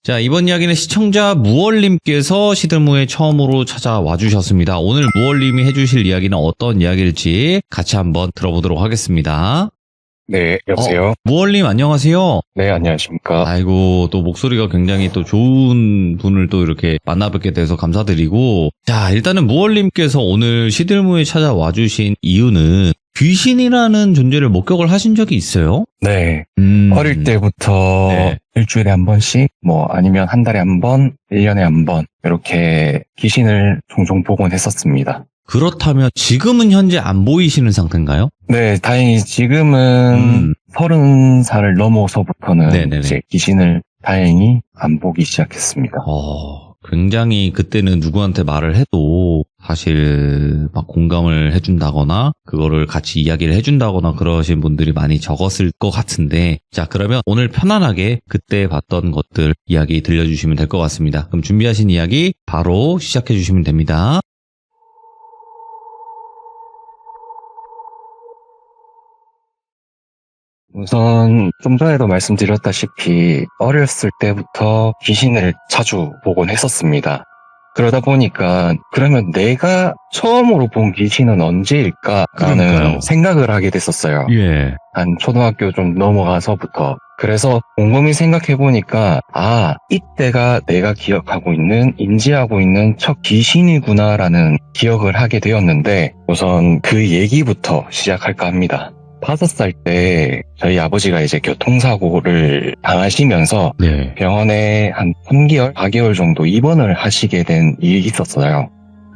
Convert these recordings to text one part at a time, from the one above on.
자, 이번 이야기는 시청자 무얼님께서 시들무에 처음으로 찾아와 주셨습니다. 오늘 무얼님이 해주실 이야기는 어떤 이야기일지 같이 한번 들어보도록 하겠습니다. 네, 여보세요? 무얼님 안녕하세요. 네, 안녕하십니까? 아이고, 또 목소리가 굉장히 또 좋은 분을 또 이렇게 만나뵙게 돼서 감사드리고, 자, 일단은 무얼님께서 오늘 시들무에 찾아와 주신 이유는 귀신이라는 존재를 목격을 하신 적이 있어요? 네, 어릴 때부터 네. 일주일에 한 번씩, 아니면 한 달에 한 번, 1년에 한 번, 이렇게 귀신을 종종 보곤 했었습니다. 그렇다면 지금은 현재 안 보이시는 상태인가요? 네, 다행히 지금은 30살을 넘어서부터는 네네네. 이제 귀신을 다행히 안 보기 시작했습니다. 굉장히 그때는 누구한테 말을 해도 사실 막 공감을 해준다거나 그거를 같이 이야기를 해준다거나 그러신 분들이 많이 적었을 것 같은데, 자, 그러면 오늘 편안하게 그때 봤던 것들 이야기 들려주시면 될 것 같습니다. 그럼 준비하신 이야기 바로 시작해 주시면 됩니다. 우선 좀 전에도 말씀드렸다시피 어렸을 때부터 귀신을 자주 보곤 했었습니다. 그러다 보니까 그러면 내가 처음으로 본 귀신은 언제일까라는 그러니까요. 생각을 하게 됐었어요. 예. 한 초등학교 좀 넘어가서부터. 그래서 곰곰이 생각해보니까 이때가 내가 기억하고 있는, 인지하고 있는 첫 귀신이구나라는 기억을 하게 되었는데, 우선 그 얘기부터 시작할까 합니다. 5살 때 저희 아버지가 이제 교통사고를 당하시면서 네. 병원에 한 3개월, 4개월 정도 입원을 하시게 된 일이 있었어요.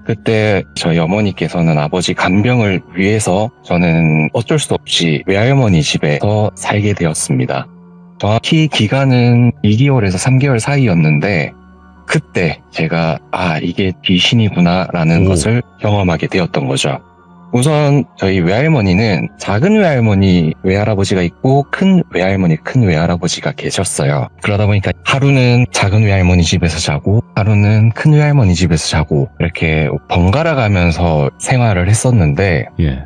그때 저희 어머니께서는 아버지 간병을 위해서 저는 어쩔 수 없이 외할머니 집에서 살게 되었습니다. 정확히 기간은 2개월에서 3개월 사이였는데, 그때 제가 이게 귀신이구나라는 것을 경험하게 되었던 거죠. 우선 저희 외할머니는 작은 외할머니, 외할아버지가 있고 큰 외할머니, 큰 외할아버지가 계셨어요. 그러다 보니까 하루는 작은 외할머니 집에서 자고 하루는 큰 외할머니 집에서 자고 이렇게 번갈아 가면서 생활을 했었는데, 예.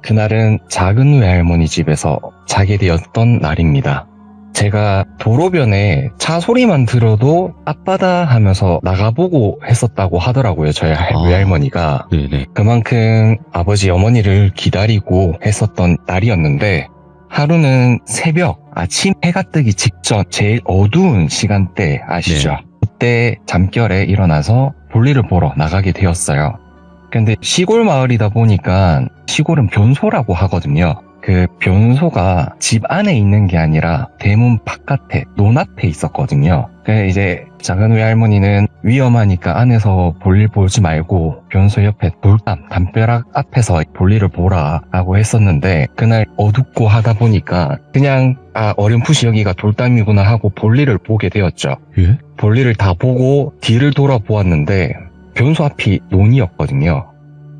그날은 작은 외할머니 집에서 자게 되었던 날입니다. 제가 도로변에 차 소리만 들어도 아빠다 하면서 나가보고 했었다고 하더라고요, 저희 외할머니가. 네네. 그만큼 아버지 어머니를 기다리고 했었던 날이었는데, 하루는 새벽 아침 해가 뜨기 직전 제일 어두운 시간대 아시죠? 네. 그때 잠결에 일어나서 볼일을 보러 나가게 되었어요. 근데 시골 마을이다 보니까 시골은 변소라고 하거든요. 그 변소가 집 안에 있는 게 아니라 대문 바깥에 논앞에 있었거든요. 그래서 이제 작은 외할머니는 위험하니까 안에서 볼일 보지 말고 변소 옆에 담벼락 앞에서 볼일을 보라 라고 했었는데, 그날 어둡고 하다 보니까 그냥 어렴풋이 여기가 돌담이구나 하고 볼일을 보게 되었죠. 예? 볼일을 다 보고 뒤를 돌아보았는데 변소 앞이 논이었거든요.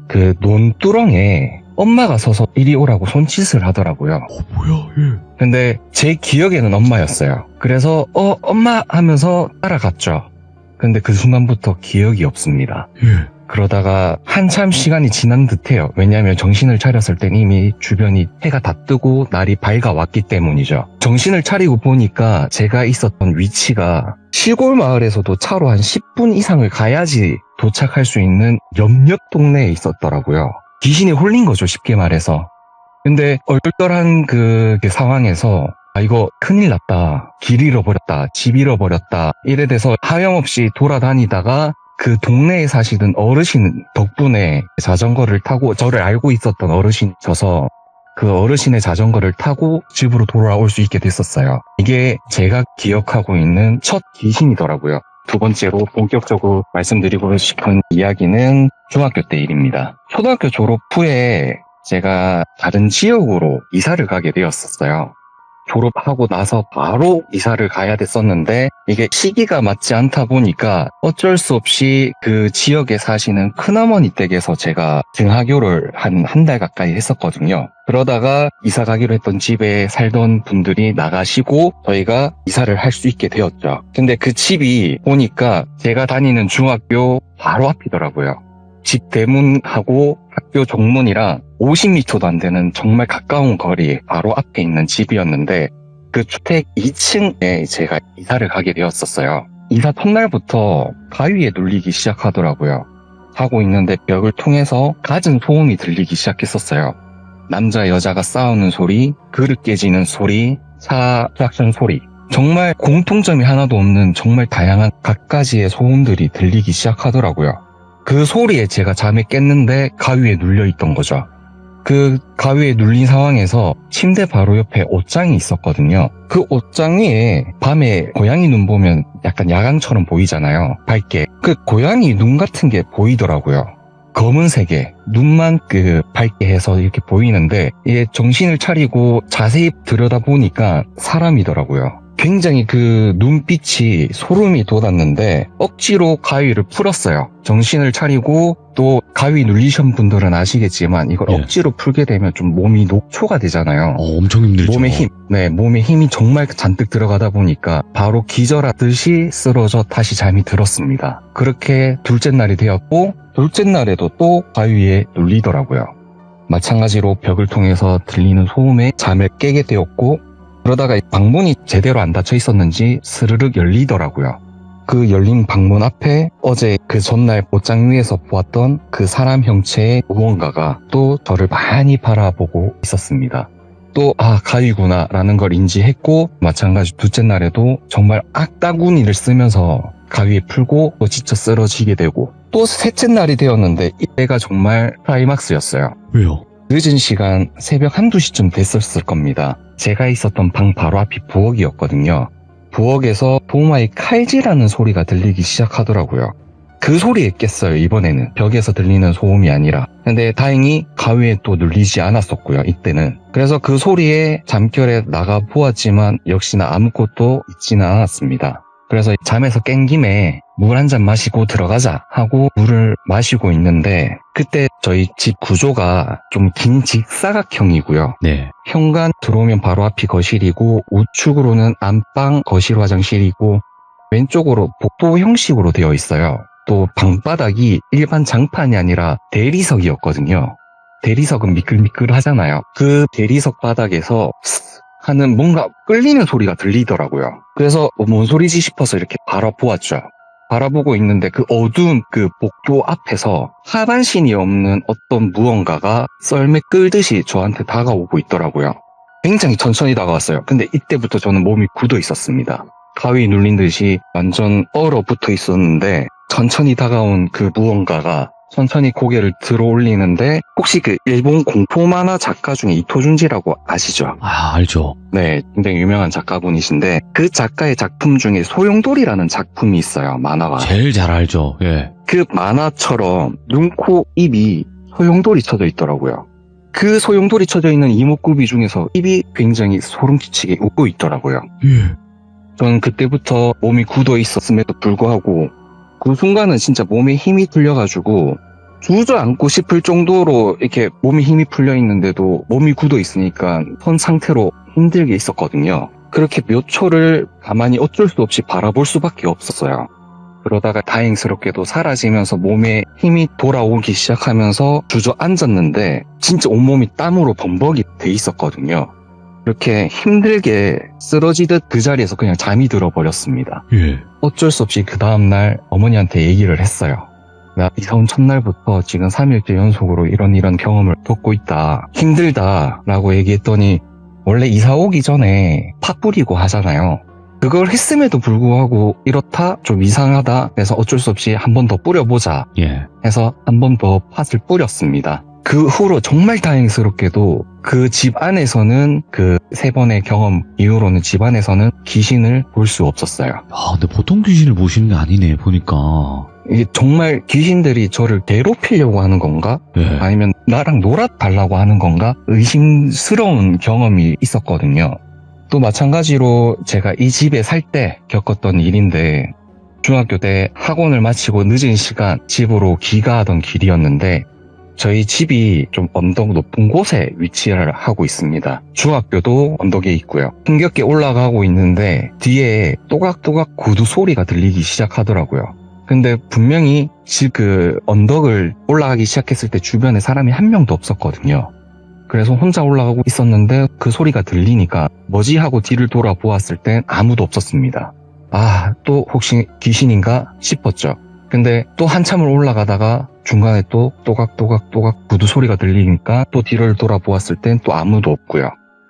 그 논두렁에 엄마가 서서 이리 오라고 손짓을 하더라고요. 뭐야? 예. 근데 제 기억에는 엄마였어요. 그래서 엄마 하면서 따라갔죠. 근데 그 순간부터 기억이 없습니다. 예. 그러다가 한참 시간이 지난 듯해요. 왜냐하면 정신을 차렸을 땐 이미 주변이 해가 다 뜨고 날이 밝아왔기 때문이죠. 정신을 차리고 보니까 제가 있었던 위치가 시골 마을에서도 차로 한 10분 이상을 가야지 도착할 수 있는 옆 동네에 있었더라고요. 귀신이 홀린 거죠, 쉽게 말해서. 근데 얼떨떨한 그 상황에서 이거 큰일 났다, 길 잃어버렸다, 집 잃어버렸다 이래 돼서 하염없이 돌아다니다가 그 동네에 사시던 어르신 덕분에 자전거를 타고, 저를 알고 있었던 어르신이셔서 그 어르신의 자전거를 타고 집으로 돌아올 수 있게 됐었어요. 이게 제가 기억하고 있는 첫 귀신이더라고요. 두 번째로 본격적으로 말씀드리고 싶은 이야기는 중학교 때 일입니다. 초등학교 졸업 후에 제가 다른 지역으로 이사를 가게 되었었어요. 졸업하고 나서 바로 이사를 가야 됐었는데, 이게 시기가 맞지 않다 보니까 어쩔 수 없이 그 지역에 사시는 큰어머니 댁에서 제가 등하교를 한 달 가까이 했었거든요. 그러다가 이사 가기로 했던 집에 살던 분들이 나가시고 저희가 이사를 할 수 있게 되었죠. 근데 그 집이 보니까 제가 다니는 중학교 바로 앞이더라고요. 집 대문하고 학교 정문이랑 50m도 안 되는 정말 가까운 거리 바로 앞에 있는 집이었는데, 그 주택 2층에 제가 이사를 가게 되었었어요. 이사 첫날부터 가위에 눌리기 시작하더라고요. 하고 있는데 벽을 통해서 갖은 소음이 들리기 시작했었어요. 남자 여자가 싸우는 소리, 그릇 깨지는 소리, 차 클락션 소리. 정말 공통점이 하나도 없는 정말 다양한 갖가지의 소음들이 들리기 시작하더라고요. 그 소리에 제가 잠에 깼는데 가위에 눌려있던 거죠. 그 가위에 눌린 상황에서 침대 바로 옆에 옷장이 있었거든요. 그 옷장 위에 밤에 고양이 눈 보면 약간 야광처럼 보이잖아요. 밝게. 그 고양이 눈 같은 게 보이더라고요. 검은색에 눈만 밝게 해서 이렇게 보이는데 이게 정신을 차리고 자세히 들여다보니까 사람이더라고요. 굉장히 그 눈빛이 소름이 돋았는데 억지로 가위를 풀었어요. 정신을 차리고 또 가위 눌리신 분들은 아시겠지만 이걸 예. 억지로 풀게 되면 좀 몸이 녹초가 되잖아요. 엄청 힘들죠. 몸에 힘이 정말 잔뜩 들어가다 보니까 바로 기절하듯이 쓰러져 다시 잠이 들었습니다. 그렇게 둘째 날이 되었고 둘째 날에도 또 가위에 눌리더라고요. 마찬가지로 벽을 통해서 들리는 소음에 잠을 깨게 되었고 그러다가 방문이 제대로 안 닫혀 있었는지 스르륵 열리더라고요. 그 열린 방문 앞에 어제 그 전날 옷장 위에서 보았던 그 사람 형체의 무언가가 또 저를 많이 바라보고 있었습니다. 또 가위구나 라는 걸 인지했고 마찬가지 둘째 날에도 정말 악다구니를 쓰면서 가위에 풀고 또 지쳐 쓰러지게 되고 또 셋째 날이 되었는데 이때가 정말 클라이막스였어요. 왜요? 늦은 시간 새벽 1~2시쯤 됐었을 겁니다. 제가 있었던 방 바로 앞이 부엌이었거든요. 부엌에서 도마의 칼질하는 소리가 들리기 시작하더라고요. 그 소리에 깼어요. 이번에는 벽에서 들리는 소음이 아니라. 근데 다행히 가위에 또 눌리지 않았었고요. 이때는. 그래서 그 소리에 잠결에 나가 보았지만 역시나 아무것도 있지는 않았습니다. 그래서 잠에서 깬 김에 물 한 잔 마시고 들어가자 하고 물을 마시고 있는데 그때 저희 집 구조가 좀 긴 직사각형이고요. 네. 현관 들어오면 바로 앞이 거실이고 우측으로는 안방, 거실, 화장실이고 왼쪽으로 복도 형식으로 되어 있어요. 또 방바닥이 일반 장판이 아니라 대리석이었거든요. 대리석은 미끌미끌 하잖아요. 그 대리석 바닥에서 하는 뭔가 끌리는 소리가 들리더라고요. 그래서 뭔 소리지 싶어서 이렇게 바라보았죠. 바라보고 있는데 그 어두운 그 복도 앞에서 하반신이 없는 어떤 무언가가 썰매 끌듯이 저한테 다가오고 있더라고요. 굉장히 천천히 다가왔어요. 근데 이때부터 저는 몸이 굳어 있었습니다. 가위 눌린 듯이 완전 얼어붙어 있었는데 천천히 다가온 그 무언가가 천천히 고개를 들어 올리는데 혹시 그 일본 공포 만화 작가 중에 이토준지라고 아시죠? 알죠. 네, 굉장히 유명한 작가분이신데 그 작가의 작품 중에 소용돌이라는 작품이 있어요. 만화가. 제일 잘 알죠. 예. 그 만화처럼 눈, 코, 입이 소용돌이 쳐져 있더라고요. 그 소용돌이 쳐져 있는 이목구비 중에서 입이 굉장히 소름끼치게 웃고 있더라고요. 예. 저는 그때부터 몸이 굳어 있었음에도 불구하고 그 순간은 진짜 몸에 힘이 풀려가지고 주저앉고 싶을 정도로 이렇게 몸에 힘이 풀려 있는데도 몸이 굳어 있으니까 선 상태로 힘들게 있었거든요. 그렇게 몇 초를 가만히 어쩔 수 없이 바라볼 수밖에 없었어요. 그러다가 다행스럽게도 사라지면서 몸에 힘이 돌아오기 시작하면서 주저앉았는데 진짜 온몸이 땀으로 범벅이 돼 있었거든요. 이렇게 힘들게 쓰러지듯 그 자리에서 그냥 잠이 들어버렸습니다. 예. 어쩔 수 없이 그 다음날 어머니한테 얘기를 했어요. 나 이사 온 첫날부터 지금 3일째 연속으로 이런 경험을 겪고 있다. 힘들다 라고 얘기했더니 원래 이사 오기 전에 팥 뿌리고 하잖아요. 그걸 했음에도 불구하고 이렇다 좀 이상하다 해서 어쩔 수 없이 한 번 더 뿌려보자 예. 해서 한 번 더 팥을 뿌렸습니다. 그 후로 정말 다행스럽게도 그 집 안에서는 그 3번의 경험 이후로는 집 안에서는 귀신을 볼 수 없었어요. 근데 보통 귀신을 보시는 게 아니네, 보니까. 이게 정말 귀신들이 저를 괴롭히려고 하는 건가? 예. 아니면 나랑 놀아달라고 하는 건가? 의심스러운 경험이 있었거든요. 또 마찬가지로 제가 이 집에 살 때 겪었던 일인데 중학교 때 학원을 마치고 늦은 시간 집으로 귀가하던 길이었는데 저희 집이 좀 언덕 높은 곳에 위치를 하고 있습니다. 중학교도 언덕에 있고요. 힘겹게 올라가고 있는데 뒤에 또각또각 구두 소리가 들리기 시작하더라고요. 근데 분명히 집 그 언덕을 올라가기 시작했을 때 주변에 사람이 한 명도 없었거든요. 그래서 혼자 올라가고 있었는데 그 소리가 들리니까 뭐지 하고 뒤를 돌아보았을 땐 아무도 없었습니다. 아, 또 혹시 귀신인가 싶었죠. 근데 또 한참을 올라가다가 중간에 또 또각또각 구두 소리가 들리니까 또 뒤를 돌아보았을 땐 또 아무도 없고요.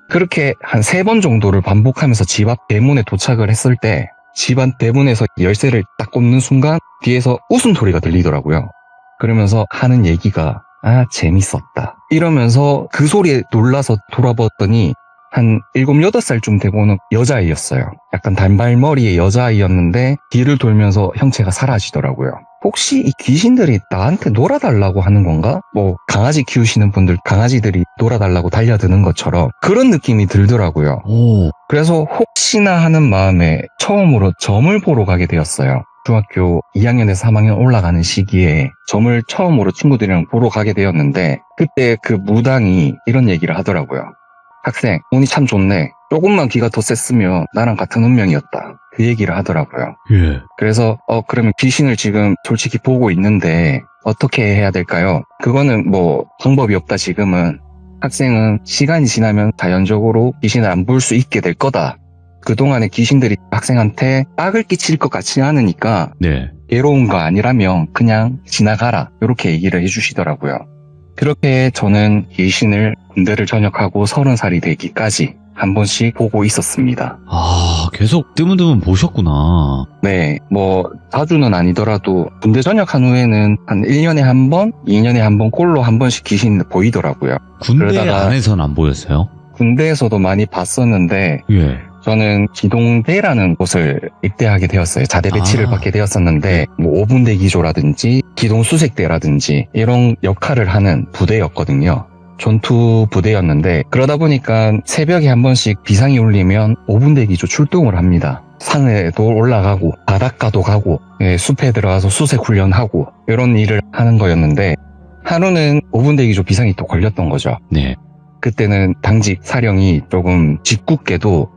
그렇게 한 3번 정도를 반복하면서 집 앞 대문에 도착을 했을 때 집 앞 대문에서 열쇠를 딱 꽂는 순간 뒤에서 웃음소리가 들리더라고요. 그러면서 하는 얘기가 아, 재밌었다. 이러면서 그 소리에 놀라서 돌아봤더니 한 7, 8살쯤 되고는 여자아이였어요. 약간 단발머리의 여자아이였는데 뒤를 돌면서 형체가 사라지더라고요. 혹시 이 귀신들이 나한테 놀아달라고 하는 건가? 뭐 강아지 키우시는 분들 강아지들이 놀아달라고 달려드는 것처럼 그런 느낌이 들더라고요. 오. 그래서 혹시나 하는 마음에 처음으로 점을 보러 가게 되었어요. 중학교 2학년에서 3학년 올라가는 시기에 점을 처음으로 친구들이랑 보러 가게 되었는데 그때 그 무당이 이런 얘기를 하더라고요. 학생, 운이 참 좋네. 조금만 귀가 더 셌으면 나랑 같은 운명이었다. 그 얘기를 하더라고요. 예. 그래서 그러면 귀신을 지금 솔직히 보고 있는데 어떻게 해야 될까요? 그거는 뭐 방법이 없다 지금은. 학생은 시간이 지나면 자연적으로 귀신을 안 볼 수 있게 될 거다. 그동안에 귀신들이 학생한테 악을 끼칠 것 같지 않으니까 네. 괴로운 거 아니라면 그냥 지나가라. 이렇게 얘기를 해주시더라고요. 그렇게 저는 귀신을 군대를 전역하고 30살이 되기까지 한 번씩 보고 있었습니다. 아, 계속 드문드문 보셨구나. 네, 뭐 자주는 아니더라도 군대 전역한 후에는 한 1년에 한 번, 2년에 한 번 꼴로 한 번씩 귀신 보이더라고요. 군대 그러다가 안에서는 안 보였어요? 군대에서도 많이 봤었는데 예. 저는 기동대라는 곳을 입대하게 되었어요. 자대 배치를 아. 받게 되었었는데 뭐 5분대 기조라든지 기동수색대라든지 이런 역할을 하는 부대였거든요. 전투 부대였는데 그러다 보니까 새벽에 한 번씩 비상이 울리면 5분대 기조 출동을 합니다. 산에도 올라가고 바닷가도 가고 숲에 들어가서 수색 훈련하고 이런 일을 하는 거였는데 하루는 5분대 기조 비상이 또 걸렸던 거죠. 네. 그때는 당직 사령이 조금 짓궂게도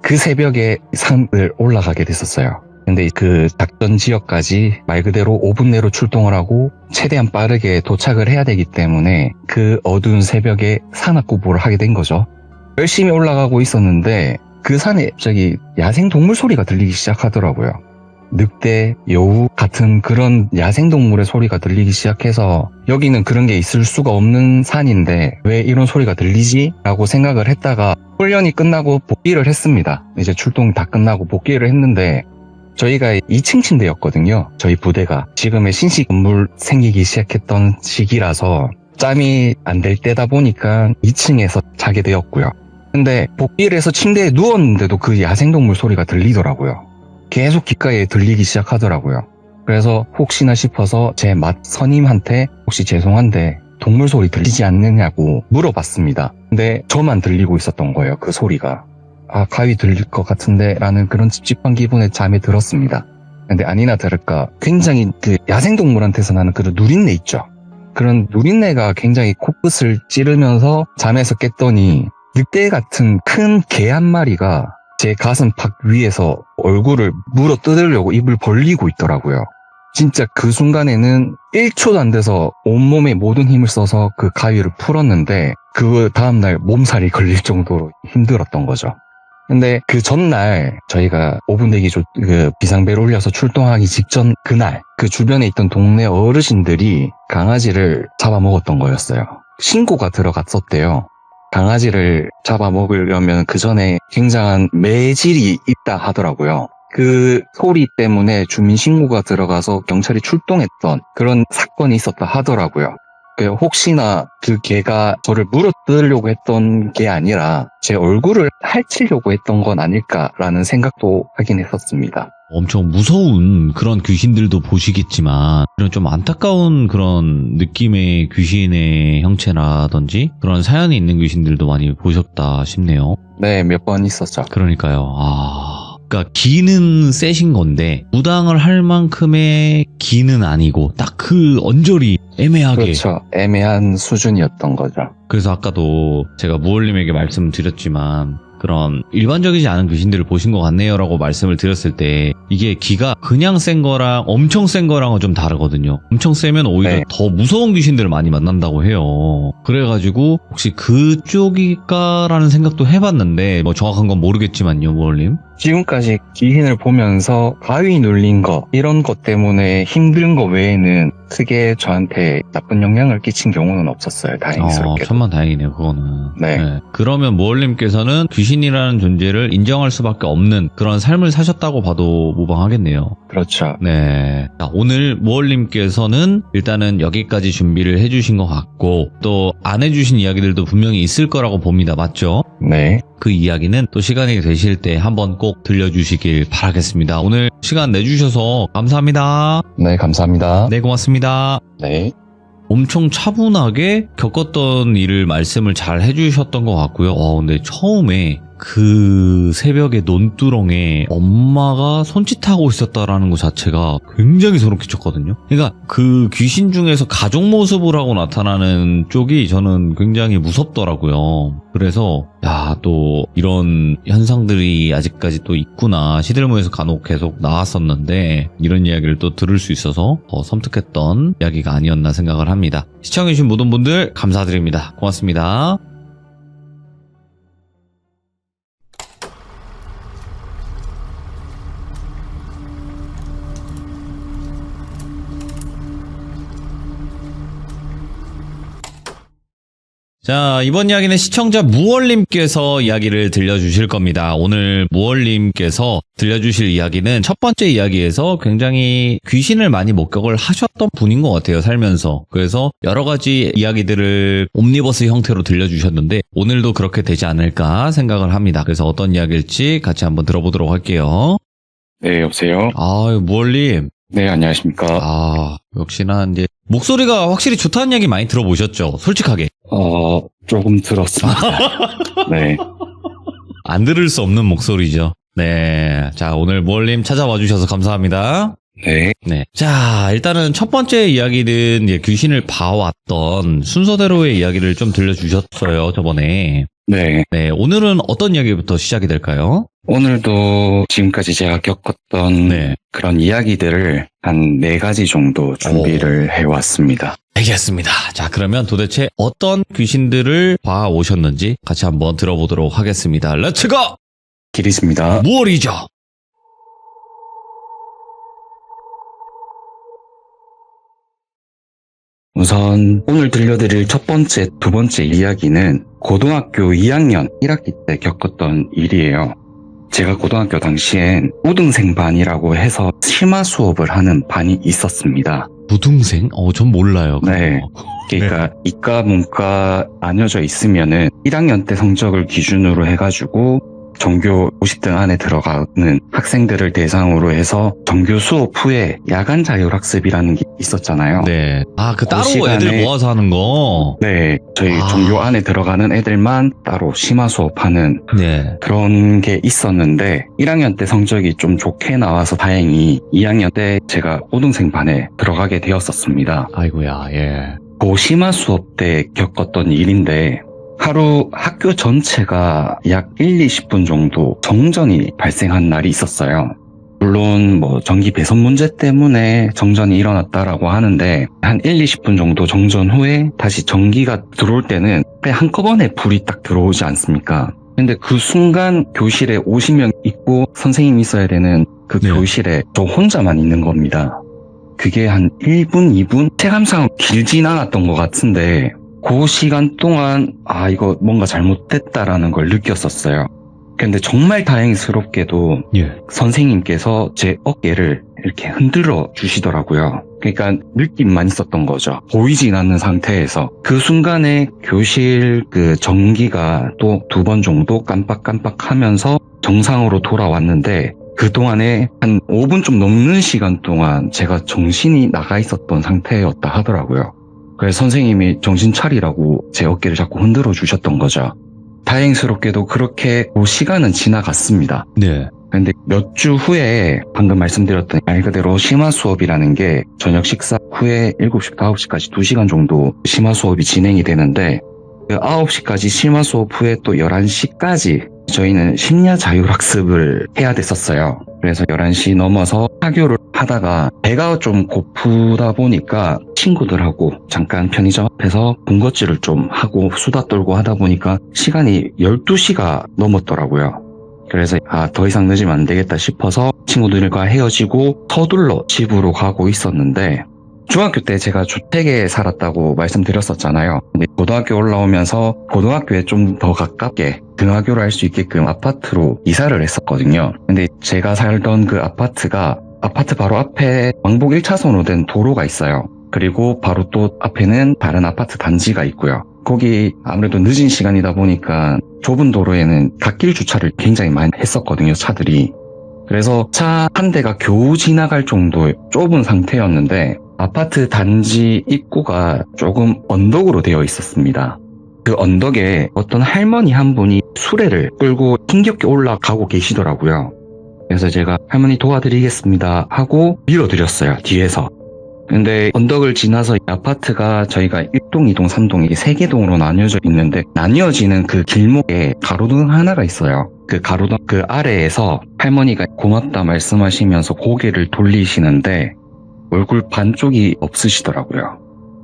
그 새벽에 산을 올라가게 됐었어요. 근데 그 작전 지역까지 말 그대로 5분 내로 출동을 하고 최대한 빠르게 도착을 해야 되기 때문에 그 어두운 새벽에 산악구보를 하게 된 거죠. 열심히 올라가고 있었는데 그 산에 갑자기 야생동물 소리가 들리기 시작하더라고요. 늑대, 여우 같은 그런 야생동물의 소리가 들리기 시작해서 여기는 그런 게 있을 수가 없는 산인데 왜 이런 소리가 들리지? 라고 생각을 했다가 훈련이 끝나고 복귀를 했습니다. 이제 출동 다 끝나고 복귀를 했는데 저희가 2층 침대였거든요. 저희 부대가. 지금의 신식 건물 생기기 시작했던 시기라서 짬이 안 될 때다 보니까 2층에서 자게 되었고요. 근데 복귀를 해서 침대에 누웠는데도 그 야생동물 소리가 들리더라고요. 계속 귓가에 들리기 시작하더라고요. 그래서 혹시나 싶어서 제 선임한테 혹시 죄송한데 동물 소리 들리지 않느냐고 물어봤습니다. 근데 저만 들리고 있었던 거예요. 그 소리가. 아, 가위 들릴 것 같은데 라는 그런 찝찝한 기분에 잠에 들었습니다. 근데 아니나 다를까 굉장히 그 야생동물한테서 나는 그런 누린내 있죠. 그런 누린내가 굉장히 코끝을 찌르면서 잠에서 깼더니 늑대 같은 큰 개 한 마리가 제 가슴팍 위에서 얼굴을 물어 뜯으려고 입을 벌리고 있더라고요. 진짜 그 순간에는 1초도 안 돼서 온몸에 모든 힘을 써서 그 가위를 풀었는데 그 다음날 몸살이 걸릴 정도로 힘들었던 거죠. 근데 그 전날 저희가 5분대 기조 그 비상벨을 울려서 출동하기 직전 그날 그 주변에 있던 동네 어르신들이 강아지를 잡아먹었던 거였어요. 신고가 들어갔었대요. 강아지를 잡아먹으려면 그 전에 굉장한 매질이 있다 하더라고요. 그 소리 때문에 주민신고가 들어가서 경찰이 출동했던 그런 사건이 있었다 하더라고요. 혹시나 그 개가 저를 물어뜯으려고 했던 게 아니라 제 얼굴을 핥으려고 했던 건 아닐까라는 생각도 하긴 했었습니다. 엄청 무서운 그런 귀신들도 보시겠지만 이런 좀 안타까운 그런 느낌의 귀신의 형체라든지 그런 사연이 있는 귀신들도 많이 보셨다 싶네요. 네, 몇 번 있었죠. 그러니까요. 그러니까 기는 세신 건데 무당을 할 만큼의 기는 아니고 딱 그 언저리 애매하게. 그렇죠. 애매한 수준이었던 거죠. 그래서 아까도 제가 무얼님에게 말씀드렸지만 그런 일반적이지 않은 귀신들을 보신 것 같네요 라고 말씀을 드렸을 때 이게 기가 그냥 센 거랑 엄청 센 거랑은 좀 다르거든요. 엄청 세면 오히려 네. 더 무서운 귀신들을 많이 만난다고 해요. 그래가지고 혹시 그쪽일까라는 생각도 해봤는데 뭐 정확한 건 모르겠지만요, 무얼님. 지금까지 귀신을 보면서 바위 눌린 거 이런 것 때문에 힘든 거 외에는 크게 저한테 나쁜 영향을 끼친 경우는 없었어요. 다행스럽게도. 천만 다행이네요, 그거는. 네. 그러면 무얼님께서는 귀신이라는 존재를 인정할 수밖에 없는 그런 삶을 사셨다고 봐도 무방하겠네요. 그렇죠. 네. 자, 오늘 무얼님께서는 일단은 여기까지 준비를 해주신 것 같고, 또 안 해주신 이야기들도 분명히 있을 거라고 봅니다. 맞죠? 네. 그 이야기는 또 시간이 되실 때 한번 꼭 들려주시길 바라겠습니다. 오늘 시간 내주셔서 감사합니다. 네, 감사합니다. 네, 고맙습니다. 네. 엄청 차분하게 겪었던 일을 말씀을 잘 해주셨던 것 같고요. 근데 처음에 그 새벽에 논두렁에 엄마가 손짓하고 있었다라는 것 자체가 굉장히 소름 끼쳤거든요. 그러니까 그 귀신 중에서 가족 모습을 하고 나타나는 쪽이 저는 굉장히 무섭더라고요. 그래서 또 이런 현상들이 아직까지 또 있구나. 시들모에서 간혹 계속 나왔었는데 이런 이야기를 또 들을 수 있어서 더 섬뜩했던 이야기가 아니었나 생각을 합니다. 시청해주신 모든 분들 감사드립니다. 고맙습니다. 자, 이번 이야기는 시청자 무얼님께서 이야기를 들려주실 겁니다. 오늘 무얼님께서 들려주실 이야기는 첫 번째 이야기에서 굉장히 귀신을 많이 목격을 하셨던 분인 것 같아요, 살면서. 그래서 여러 가지 이야기들을 옴니버스 형태로 들려주셨는데 오늘도 그렇게 되지 않을까 생각을 합니다. 그래서 어떤 이야기일지 같이 한번 들어보도록 할게요. 네, 여보세요? 무얼님. 네, 안녕하십니까? 역시나 이제 목소리가 확실히 좋다는 이야기 많이 들어보셨죠? 솔직하게. 조금 들었습니다. 네. 안 들을 수 없는 목소리죠. 네. 자, 오늘 무얼님 찾아와 주셔서 감사합니다. 네. 네. 자, 일단은 첫 번째 이야기는 이제 귀신을 봐왔던 순서대로의 이야기를 좀 들려주셨어요, 저번에. 네. 네. 오늘은 어떤 이야기부터 시작이 될까요? 오늘도 지금까지 제가 겪었던 그런 이야기들을 한 4가지 정도 준비를 해왔습니다. 알겠습니다. 자, 그러면 도대체 어떤 귀신들을 봐오셨는지 같이 한번 들어보도록 하겠습니다. 렛츠고! 기리스입니다. 무얼이죠? 우선 오늘 들려드릴 첫 번째, 두 번째 이야기는 고등학교 2학년 1학기 때 겪었던 일이에요. 제가 고등학교 당시엔 우등생반이라고 해서 심화 수업을 하는 반이 있었습니다. 우등생? 전 몰라요. 그거. 네. 그러니까 이과, 문과 나뉘어져 있으면은 1학년 때 성적을 기준으로 해가지고 전교 50등 안에 들어가는 학생들을 대상으로 해서 정규 수업 후에 야간 자율학습이라는 게 있었잖아요. 네. 그 따로 시간에, 애들 모아서 하는 거? 네. 저희 전교 안에 들어가는 애들만 따로 심화 수업하는 그런 게 있었는데 1학년 때 성적이 좀 좋게 나와서 다행히 2학년 때 제가 우등생 반에 들어가게 되었었습니다. 아이고야, 예. 그 심화 수업 때 겪었던 일인데 하루 학교 전체가 약 1-20분 정도 정전이 발생한 날이 있었어요. 물론 전기 배선 문제 때문에 정전이 일어났다라고 하는데 한 1-20분 정도 정전 후에 다시 전기가 들어올 때는 그냥 한꺼번에 불이 딱 들어오지 않습니까? 근데 그 순간 교실에 50명 있고 선생님이 있어야 되는 그 교실에 저 혼자만 있는 겁니다. 그게 한 1분, 2분? 체감상 길진 않았던 것 같은데 그 시간 동안 이거 뭔가 잘못됐다라는 걸 느꼈었어요. 근데 정말 다행스럽게도 선생님께서 제 어깨를 이렇게 흔들어 주시더라고요. 그러니까 느낌만 있었던 거죠. 보이진 않는 상태에서. 그 순간에 교실 그 전기가 또 2번 정도 깜빡깜빡 하면서 정상으로 돌아왔는데 그동안에 한 5분 좀 넘는 시간 동안 제가 정신이 나가 있었던 상태였다 하더라고요. 그래서 선생님이 정신 차리라고 제 어깨를 자꾸 흔들어 주셨던 거죠. 다행스럽게도 그렇게 그 시간은 지나갔습니다. 네. 근데 몇 주 후에 방금 말씀드렸던 말 그대로 심화 수업이라는 게 저녁 식사 후에 7시부터 9시까지 2시간 정도 심화 수업이 진행이 되는데 그 9시까지 심화 수업 후에 또 11시까지 저희는 심야 자율학습을 해야 됐었어요. 그래서 11시 넘어서 하교를 하다가 배가 좀 고프다 보니까 친구들하고 잠깐 편의점 앞에서 군것질을 좀 하고 수다 떨고 하다 보니까 시간이 12시가 넘었더라고요. 그래서 더 이상 늦으면 안 되겠다 싶어서 친구들과 헤어지고 서둘러 집으로 가고 있었는데, 중학교 때 제가 주택에 살았다고 말씀드렸었잖아요. 근데 고등학교 올라오면서 고등학교에 좀 더 가깝게 등하교를 할 수 있게끔 아파트로 이사를 했었거든요. 근데 제가 살던 그 아파트가 아파트 바로 앞에 왕복 1차선으로 된 도로가 있어요. 그리고 바로 또 앞에는 다른 아파트 단지가 있고요. 거기 아무래도 늦은 시간이다 보니까 좁은 도로에는 갓길 주차를 굉장히 많이 했었거든요, 차들이. 그래서 차 한 대가 겨우 지나갈 정도의 좁은 상태였는데 아파트 단지 입구가 조금 언덕으로 되어 있었습니다. 그 언덕에 어떤 할머니 한 분이 수레를 끌고 힘겹게 올라가고 계시더라고요. 그래서 제가 할머니 도와드리겠습니다 하고 밀어드렸어요, 뒤에서. 근데 언덕을 지나서 아파트가 저희가 1동, 2동, 3동 이게 3개 동으로 나뉘어져 있는데, 나뉘어지는 그 길목에 가로등 하나가 있어요. 그 가로등 그 아래에서 할머니가 고맙다 말씀하시면서 고개를 돌리시는데 얼굴 반쪽이 없으시더라고요.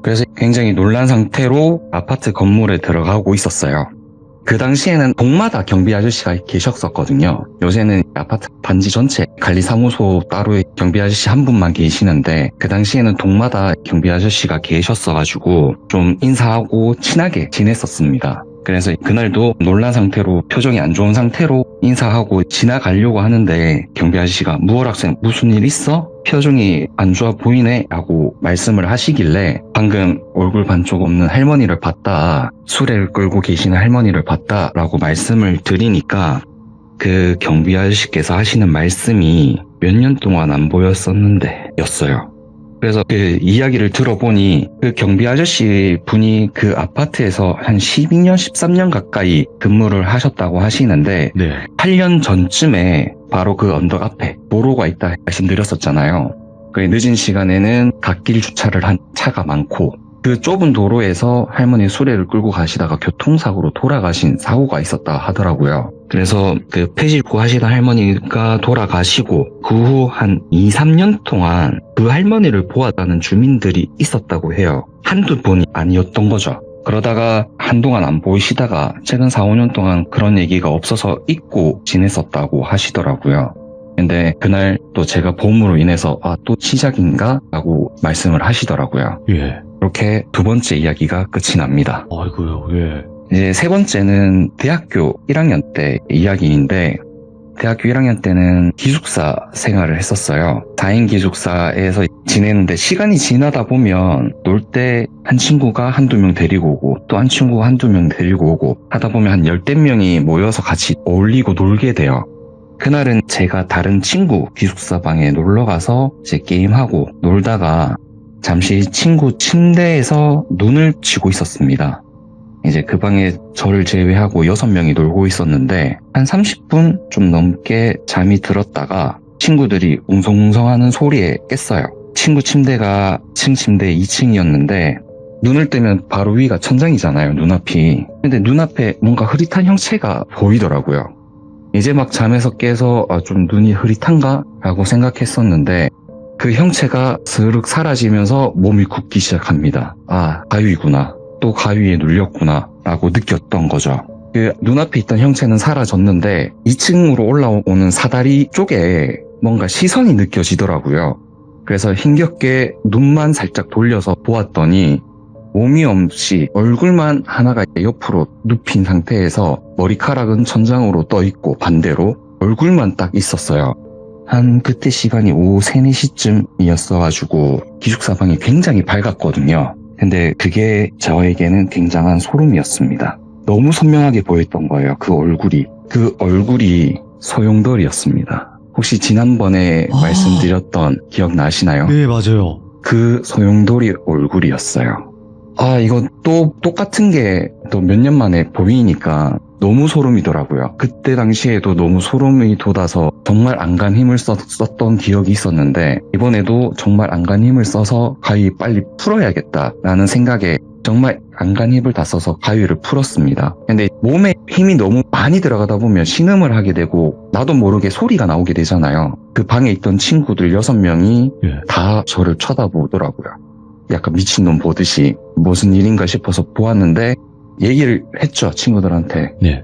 그래서 굉장히 놀란 상태로 아파트 건물에 들어가고 있었어요. 그 당시에는 동마다 경비 아저씨가 계셨었거든요. 요새는 아파트 단지 전체 관리사무소 따로 경비 아저씨 한 분만 계시는데, 그 당시에는 동마다 경비 아저씨가 계셨어가지고 좀 인사하고 친하게 지냈었습니다. 그래서 그날도 놀란 상태로, 표정이 안 좋은 상태로 인사하고 지나가려고 하는데 경비 아저씨가 무월 학생 무슨 일 있어? 표정이 안 좋아 보이네 라고 말씀을 하시길래, 방금 얼굴 반쪽 없는 할머니를 봤다, 수레를 끌고 계시는 할머니를 봤다 라고 말씀을 드리니까 그 경비 아저씨께서 하시는 말씀이 몇 년 동안 안 보였었는데 였어요. 그래서 그 이야기를 들어보니 그 경비 아저씨 분이 그 아파트에서 한 12년, 13년 가까이 근무를 하셨다고 하시는데, 네. 8년 전쯤에 바로 그 언덕 앞에 도로가 있다 말씀드렸었잖아요. 그 늦은 시간에는 갓길 주차를 한 차가 많고, 그 좁은 도로에서 할머니 수레를 끌고 가시다가 교통사고로 돌아가신 사고가 있었다 하더라고요. 그래서 그 폐질구 하시던 할머니가 돌아가시고 그 후 한 2, 3년 동안 그 할머니를 보았다는 주민들이 있었다고 해요. 한두 분이 아니었던 거죠. 그러다가 한동안 안 보이시다가 최근 4, 5년 동안 그런 얘기가 없어서 잊고 지냈었다고 하시더라고요. 근데 그날 또 제가 봄으로 인해서 또 시작인가? 라고 말씀을 하시더라고요. 예. 이렇게 두 번째 이야기가 끝이 납니다. 아이고요, 예. 이제 세 번째는 대학교 1학년 때 이야기인데, 대학교 1학년 때는 기숙사 생활을 했었어요. 4인 기숙사에서 지내는데 시간이 지나다 보면 놀 때 한 친구가 한두 명 데리고 오고 또 한 친구가 한두 명 데리고 오고 하다 보면 한 10대 명이 모여서 같이 어울리고 놀게 돼요. 그날은 제가 다른 친구 기숙사 방에 놀러가서 이제 게임하고 놀다가 잠시 친구 침대에서 눈을 치고 있었습니다. 이제 그 방에 저를 제외하고 6명이 놀고 있었는데 한 30분 좀 넘게 잠이 들었다가 친구들이 웅성웅성하는 소리에 깼어요. 친구 침대가 층 침대 2층이었는데 눈을 뜨면 바로 위가 천장이잖아요, 눈앞이. 근데 눈앞에 뭔가 흐릿한 형체가 보이더라고요. 이제 막 잠에서 깨서 좀 눈이 흐릿한가? 라고 생각했었는데 그 형체가 스르륵 사라지면서 몸이 굳기 시작합니다. 가위구나. 또 가위에 눌렸구나 라고 느꼈던 거죠. 그 눈앞에 있던 형체는 사라졌는데 2층으로 올라오는 사다리 쪽에 뭔가 시선이 느껴지더라고요. 그래서 힘겹게 눈만 살짝 돌려서 보았더니 몸이 없이 얼굴만 하나가 옆으로 눕힌 상태에서 머리카락은 천장으로 떠있고 반대로 얼굴만 딱 있었어요. 한 그때 시간이 오후 3, 4시쯤이었어가지고 기숙사 방이 굉장히 밝았거든요. 근데 그게 저에게는 굉장한 소름이었습니다. 너무 선명하게 보였던 거예요, 그 얼굴이. 그 얼굴이 소용돌이였습니다. 혹시 지난번에 말씀드렸던 기억나시나요? 네, 맞아요. 그 소용돌이 얼굴이었어요. 이거 또 똑같은 게 또 몇 년 만에 보이니까 너무 소름이더라고요. 그때 당시에도 너무 소름이 돋아서 정말 안간 힘을 썼던 기억이 있었는데, 이번에도 정말 안간 힘을 써서 가위 빨리 풀어야겠다라는 생각에 정말 안간 힘을 다 써서 가위를 풀었습니다. 근데 몸에 힘이 너무 많이 들어가다 보면 신음을 하게 되고 나도 모르게 소리가 나오게 되잖아요. 그 방에 있던 친구들 6명이 다 저를 쳐다보더라고요. 약간 미친놈 보듯이 무슨 일인가 싶어서 보았는데 얘기를 했죠, 친구들한테. 네.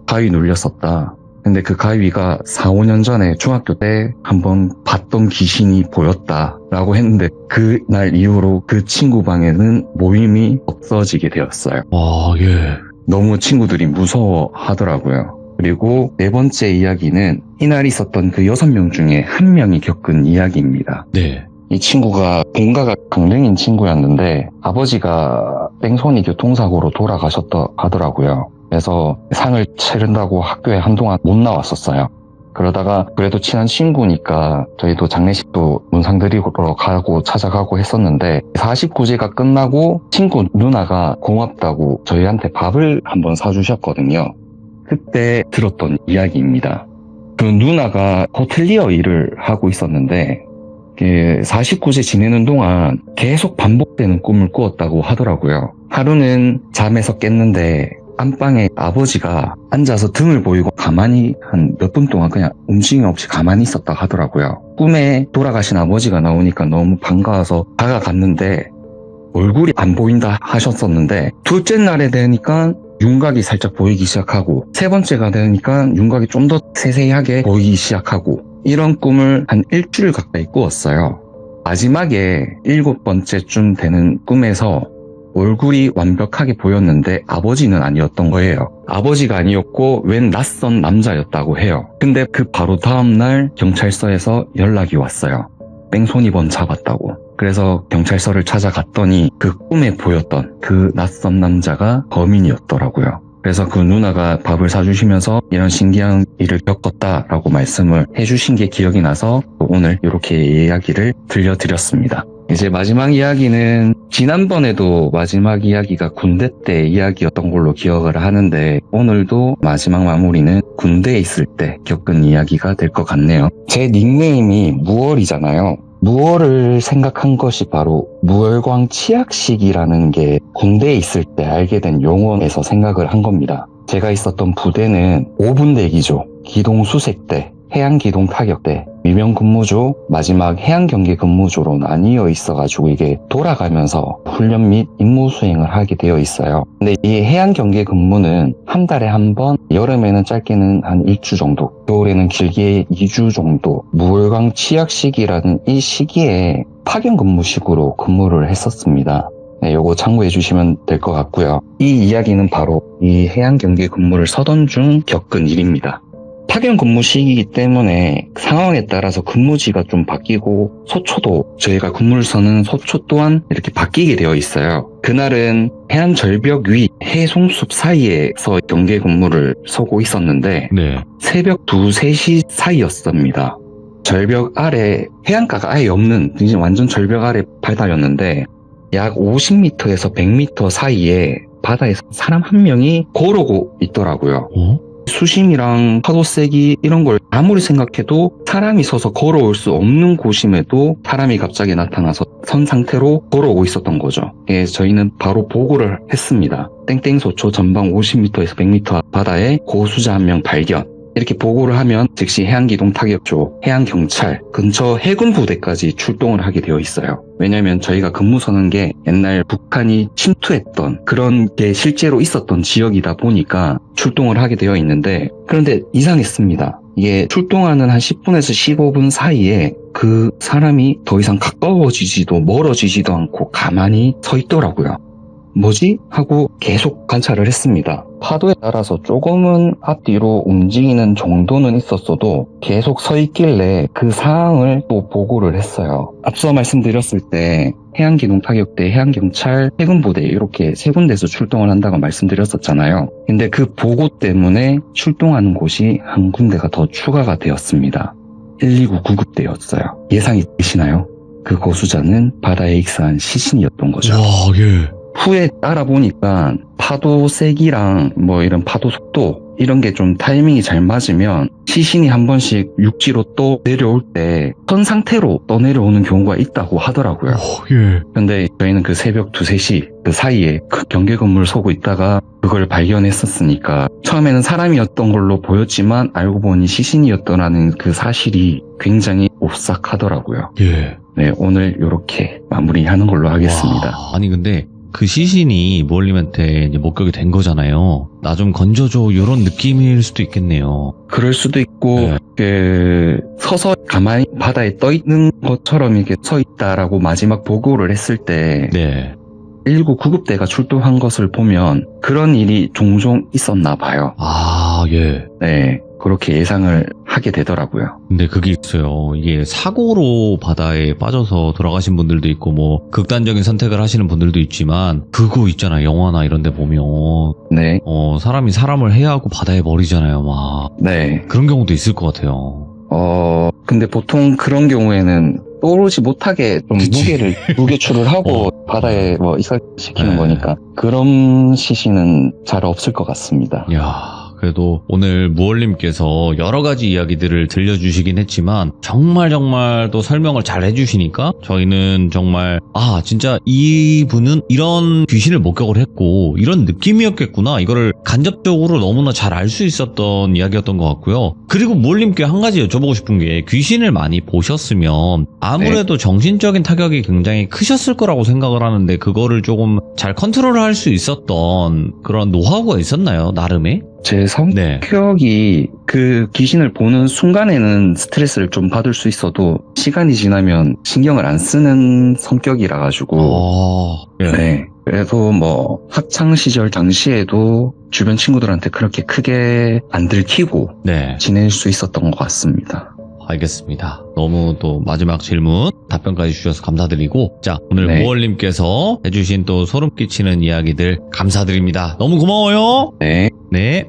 가위 눌렸었다. 근데 그 가위가 4, 5년 전에 중학교 때 한번 봤던 귀신이 보였다라고 했는데 그날 이후로 그 친구 방에는 모임이 없어지게 되었어요. 와, 예. 너무 친구들이 무서워 하더라고요. 그리고 네 번째 이야기는 이날 있었던 그 6명 중에 한 명이 겪은 이야기입니다. 네. 이 친구가 본가가 강릉인 친구였는데 아버지가 뺑소니 교통사고로 돌아가셨다 하더라고요. 그래서 상을 치른다고 학교에 한동안 못 나왔었어요. 그러다가 그래도 친한 친구니까 저희도 장례식도 문상 드리러 가고 찾아가고 했었는데 49제가 끝나고 친구 누나가 고맙다고 저희한테 밥을 한번 사주셨거든요. 그때 들었던 이야기입니다. 그 누나가 호텔리어 일을 하고 있었는데 49세 지내는 동안 계속 반복되는 꿈을 꾸었다고 하더라고요. 하루는 잠에서 깼는데 안방에 아버지가 앉아서 등을 보이고 가만히 한 몇 분 동안 그냥 움직임 없이 가만히 있었다 하더라고요. 꿈에 돌아가신 아버지가 나오니까 너무 반가워서 다가갔는데 얼굴이 안 보인다 하셨었는데 둘째 날에 되니까 윤곽이 살짝 보이기 시작하고 세 번째가 되니까 윤곽이 좀 더 세세하게 보이기 시작하고 이런 꿈을 한 일주일 가까이 꾸었어요. 마지막에 7번째쯤 되는 꿈에서 얼굴이 완벽하게 보였는데 아버지는 아니었던 거예요. 아버지가 아니었고 웬 낯선 남자였다고 해요. 근데 그 바로 다음날 경찰서에서 연락이 왔어요. 뺑소니범 잡았다고. 그래서 경찰서를 찾아갔더니 그 꿈에 보였던 그 낯선 남자가 범인이었더라고요. 그래서 그 누나가 밥을 사주시면서 이런 신기한 일을 겪었다라고 말씀을 해주신 게 기억이 나서 오늘 이렇게 이야기를 들려드렸습니다. 이제 마지막 이야기는 지난번에도 마지막 이야기가 군대 때 이야기였던 걸로 기억을 하는데 오늘도 마지막 마무리는 군대에 있을 때 겪은 이야기가 될 것 같네요. 제 닉네임이 무얼이잖아요. 무얼을 생각한 것이 바로 무얼광 치약식이라는 게 군대에 있을 때 알게 된 용어에서 생각을 한 겁니다. 제가 있었던 부대는 5분 대기조, 기동수색대, 해양기동타격대, 위명근무조, 마지막 해양경계 근무조로 나뉘어 있어가지고 이게 돌아가면서 훈련 및 임무 수행을 하게 되어 있어요. 근데 이 해양경계 근무는 한 달에 한 번, 여름에는 짧게는 한 1주 정도, 겨울에는 길게 2주 정도, 무월광 치약식이라는 이 시기에 파견 근무식으로 근무를 했었습니다. 네, 요거 참고해 주시면 될 것 같고요. 이 이야기는 바로 이 해양경계 근무를 서던 중 겪은 일입니다. 파견 근무 시기이기 때문에 상황에 따라서 근무지가 좀 바뀌고 소초도 저희가 근무를 서는 소초 또한 이렇게 바뀌게 되어 있어요. 그날은 해안 절벽 위 해송숲 사이에서 경계 근무를 서고 있었는데 네. 새벽 2, 3시 사이였습니다. 절벽 아래 해안가가 아예 없는 완전 절벽 아래 바다였는데 약 50m에서 100m 사이에 바다에서 사람 한 명이 걸어오고 있더라고요. 수심이랑 파도 세기 이런 걸 아무리 생각해도 사람이 서서 걸어올 수 없는 곳임에도 사람이 갑자기 나타나서 선 상태로 걸어오고 있었던 거죠. 예, 저희는 바로 보고를 했습니다. 땡땡소초 전방 50m에서 100m 바다에 고수자 한 명 발견. 이렇게 보고를 하면 즉시 해양기동타격조, 해양경찰, 근처 해군부대까지 출동을 하게 되어 있어요. 왜냐면 저희가 근무 서는 게 옛날 북한이 침투했던 그런 게 실제로 있었던 지역이다 보니까 출동을 하게 되어 있는데 그런데 이상했습니다. 이게 출동하는 한 10분에서 15분 사이에 그 사람이 더 이상 가까워지지도 멀어지지도 않고 가만히 서 있더라고요. 뭐지? 하고 계속 관찰을 했습니다. 파도에 따라서 조금은 앞뒤로 움직이는 정도는 있었어도 계속 서 있길래 그 상황을 또 보고를 했어요. 앞서 말씀드렸을 때 해양기동타격대, 해양경찰, 해군부대 이렇게 세 군데에서 출동을 한다고 말씀드렸었잖아요. 근데 그 보고 때문에 출동하는 곳이 한 군데가 더 추가가 되었습니다. 129 구급대였어요. 예상이 되시나요? 그 고수자는 바다에 익사한 시신이었던 거죠. 와, 예. 후에 알아보니까 파도 세기랑 뭐 이런 파도 속도 이런 게 좀 타이밍이 잘 맞으면 시신이 한 번씩 육지로 또 내려올 때 선 상태로 떠내려오는 경우가 있다고 하더라고요. 예. 근데 저희는 그 새벽 2, 3시 그 사이에 그 경계 근무를 서고 있다가 그걸 발견했었으니까 처음에는 사람이었던 걸로 보였지만 알고 보니 시신이었더라는 그 사실이 굉장히 오싹하더라고요. 예. 네, 오늘 이렇게 마무리하는 걸로 하겠습니다. 와, 아니 근데 그 시신이 무얼님한테 이제 목격이 된 거잖아요. 나 좀 건져줘 이런 느낌일 수도 있겠네요. 그럴 수도 있고 네. 서서 가만히 바다에 떠 있는 것처럼 이렇게 서 있다라고 마지막 보고를 했을 때 네. 119 구급대가 출동한 것을 보면 그런 일이 종종 있었나 봐요. 아, 예. 네, 그렇게 예상을 하게 되더라고요. 근데 그게 있어요. 이게 사고로 바다에 빠져서 돌아가신 분들도 있고 뭐 극단적인 선택을 하시는 분들도 있지만 그거 있잖아요. 영화나 이런 데 보면 네, 사람이 사람을 해하고 바다에 버리잖아요. 막 네. 그런 경우도 있을 것 같아요. 근데 보통 그런 경우에는 떠오르지 못하게 좀 그치. 무게추를 하고 바다에 뭐 이설시키는 네. 거니까 그런 시신은 잘 없을 것 같습니다. 야, 그래도 오늘 무얼님께서 여러 가지 이야기들을 들려주시긴 했지만 정말 또 설명을 잘 해주시니까 저희는 정말 진짜 이분은 이런 귀신을 목격을 했고 이런 느낌이었겠구나 이거를 간접적으로 너무나 잘 알 수 있었던 이야기였던 것 같고요. 그리고 무얼님께 한 가지 여쭤보고 싶은 게 귀신을 많이 보셨으면 아무래도 정신적인 타격이 굉장히 크셨을 거라고 생각을 하는데 그거를 조금 잘 컨트롤할 수 있었던 그런 노하우가 있었나요? 나름의? 제 성격이 그 귀신을 보는 순간에는 스트레스를 좀 받을 수 있어도 시간이 지나면 신경을 안 쓰는 성격이라 가지고 예. 네. 그래도 뭐 학창 시절 당시에도 주변 친구들한테 그렇게 크게 안 들키고 네. 지낼 수 있었던 것 같습니다. 알겠습니다. 너무 또 마지막 질문 답변까지 주셔서 감사드리고 자 오늘 네. 무얼님께서 해주신 또 소름 끼치는 이야기들 감사드립니다. 너무 고마워요. 네. 네.